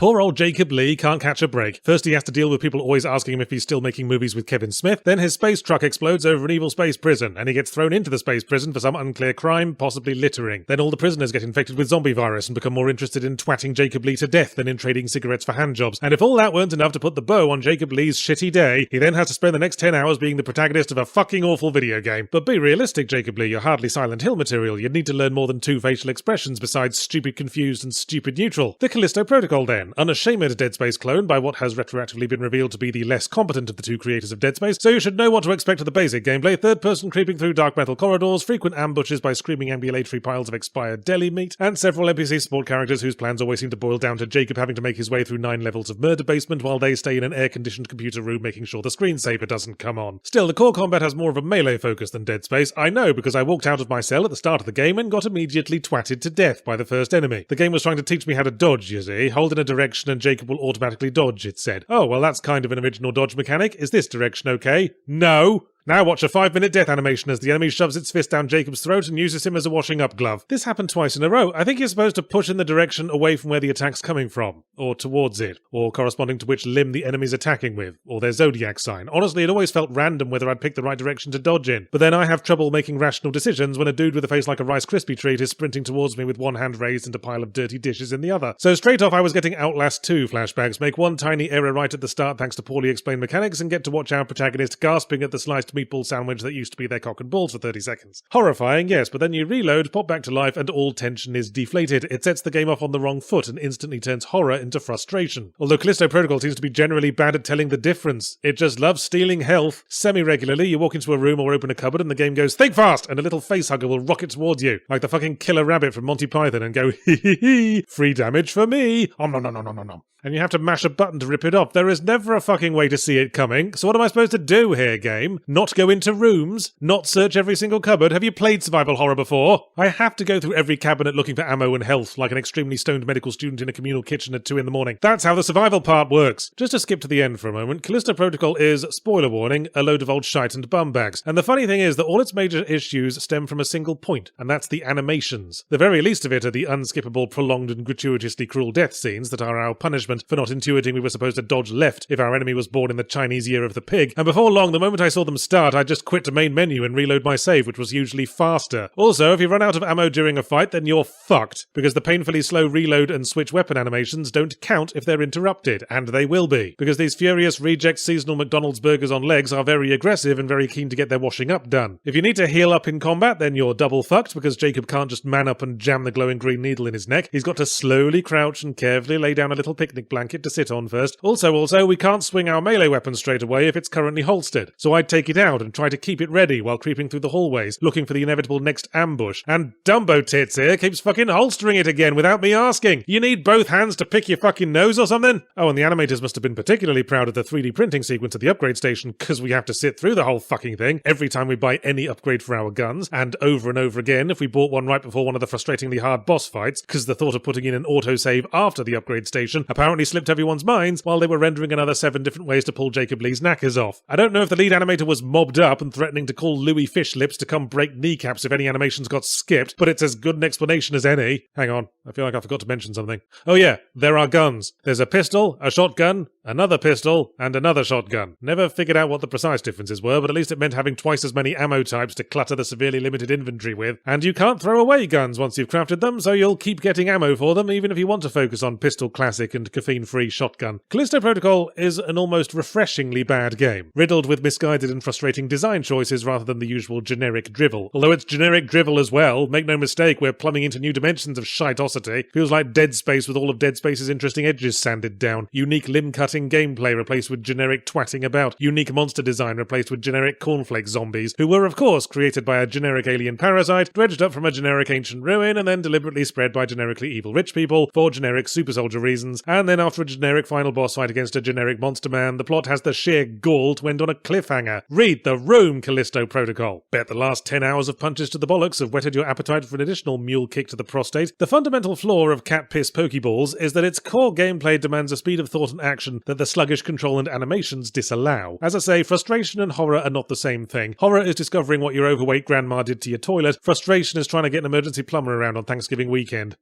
Poor old Jacob Lee can't catch a break. First he has to deal with people always asking him if he's still making movies with Kevin Smith, then his space truck explodes over an evil space prison, and he gets thrown into the space prison for some unclear crime, possibly littering. Then all the prisoners get infected with zombie virus and become more interested in twatting Jacob Lee to death than in trading cigarettes for handjobs. And if all that weren't enough to put the bow on Jacob Lee's shitty day, he then has to spend the next 10 hours being the protagonist of a fucking awful video game. But be realistic, Jacob Lee, you're hardly Silent Hill material. You'd need to learn more than 2 facial expressions besides stupid confused and stupid neutral. The Callisto Protocol then, unashamed Dead Space clone by what has retroactively been revealed to be the less competent of the 2 creators of Dead Space, so you should know what to expect of the basic gameplay: third person creeping through dark metal corridors, frequent ambushes by screaming ambulatory piles of expired deli meat, and several NPC support characters whose plans always seem to boil down to Jacob having to make his way through 9 levels of murder basement while they stay in an air-conditioned computer room making sure the screensaver doesn't come on. Still, the core combat has more of a melee focus than Dead Space. I know, because I walked out of my cell at the start of the game and got immediately twatted to death by the first enemy. The game was trying to teach me how to dodge, you see. Hold in a direction and Jacob will automatically dodge, it said. Oh, well, that's kind of an original dodge mechanic. Is this direction okay? No! Now watch a 5-minute death animation as the enemy shoves its fist down Jacob's throat and uses him as a washing-up glove. This happened twice in a row. I think you're supposed to push in the direction away from where the attack's coming from, or towards it, or corresponding to which limb the enemy's attacking with, or their zodiac sign. Honestly, it always felt random whether I'd pick the right direction to dodge in. But then I have trouble making rational decisions when a dude with a face like a Rice Krispie treat is sprinting towards me with one hand raised and a pile of dirty dishes in the other. So straight off I was getting Outlast 2 flashbacks, make one tiny error right at the start thanks to poorly explained mechanics, and get to watch our protagonist gasping at the sliced meatball sandwich that used to be their cock and balls for 30 seconds. Horrifying, yes, but then you reload, pop back to life, and all tension is deflated. It sets the game off on the wrong foot and instantly turns horror into frustration. Although Callisto Protocol seems to be generally bad at telling the difference. It just loves stealing health. Semi-regularly, you walk into a room or open a cupboard and the game goes, "Think fast!" and a little facehugger will rocket towards you, like the fucking killer rabbit from Monty Python, and go, "Hee hee hee, free damage for me! Om nom nom nom nom nom." And you have to mash a button to rip it off. There is never a fucking way to see it coming. So what am I supposed to do here, game? Not go into rooms? Not search every single cupboard? Have you played survival horror before? I have to go through every cabinet looking for ammo and health, like an extremely stoned medical student in a communal kitchen at 2 in the morning. That's how the survival part works. Just to skip to the end for a moment, Callisto Protocol is, spoiler warning, a load of old shite and bumbags. And the funny thing is that all its major issues stem from a single point, and that's the animations. The very least of it are the unskippable, prolonged and gratuitously cruel death scenes that are our punishment for not intuiting we were supposed to dodge left if our enemy was born in the Chinese year of the pig, and before long, the moment I saw them start, I just quit the main menu and reload my save, which was usually faster. Also, if you run out of ammo during a fight, then you're fucked, because the painfully slow reload and switch weapon animations don't count if they're interrupted, and they will be, because these furious reject seasonal McDonald's burgers on legs are very aggressive and very keen to get their washing up done. If you need to heal up in combat, then you're double fucked, because Jacob can't just man up and jam the glowing green needle in his neck. He's got to slowly crouch and carefully lay down a little picnic blanket to sit on first. Also, we can't swing our melee weapon straight away if it's currently holstered, so I'd take it out and try to keep it ready while creeping through the hallways, looking for the inevitable next ambush. And Dumbo Tits here keeps fucking holstering it again without me asking. You need both hands to pick your fucking nose or something? Oh, and the animators must have been particularly proud of the 3D printing sequence at the upgrade station, because we have to sit through the whole fucking thing every time we buy any upgrade for our guns, and over again if we bought one right before one of the frustratingly hard boss fights, because the thought of putting in an autosave after the upgrade station apparently slipped everyone's minds while they were rendering another 7 different ways to pull Jacob Lee's knackers off. I don't know if the lead animator was mobbed up and threatening to call Louis Fish Lips to come break kneecaps if any animations got skipped, but it's as good an explanation as any. Hang on, I feel like I forgot to mention something. Oh yeah, there are guns. There's a pistol, a shotgun, another pistol, and another shotgun. Never figured out what the precise differences were, but at least it meant having twice as many ammo types to clutter the severely limited inventory with. And you can't throw away guns once you've crafted them, so you'll keep getting ammo for them even if you want to focus on pistol classic and caffeine-free shotgun. Callisto Protocol is an almost refreshingly bad game, riddled with misguided and frustrating design choices rather than the usual generic drivel. Although it's generic drivel as well, make no mistake, we're plumbing into new dimensions of shitosity. Feels like Dead Space with all of Dead Space's interesting edges sanded down. Unique limb-cutting gameplay replaced with generic twatting about. Unique monster design replaced with generic cornflake zombies, who were of course created by a generic alien parasite, dredged up from a generic ancient ruin, and then deliberately spread by generically evil rich people for generic super soldier reasons, and then after a generic final boss fight against a generic monster man, the plot has the sheer gall to end on a cliffhanger. Read the room, Callisto Protocol. Bet the last 10 hours of punches to the bollocks have whetted your appetite for an additional mule kick to the prostate. The fundamental flaw of cat piss pokeballs is that its core gameplay demands a speed of thought and action that the sluggish control and animations disallow. As I say, frustration and horror are not the same thing. Horror is discovering what your overweight grandma did to your toilet. Frustration is trying to get an emergency plumber around on Thanksgiving weekend.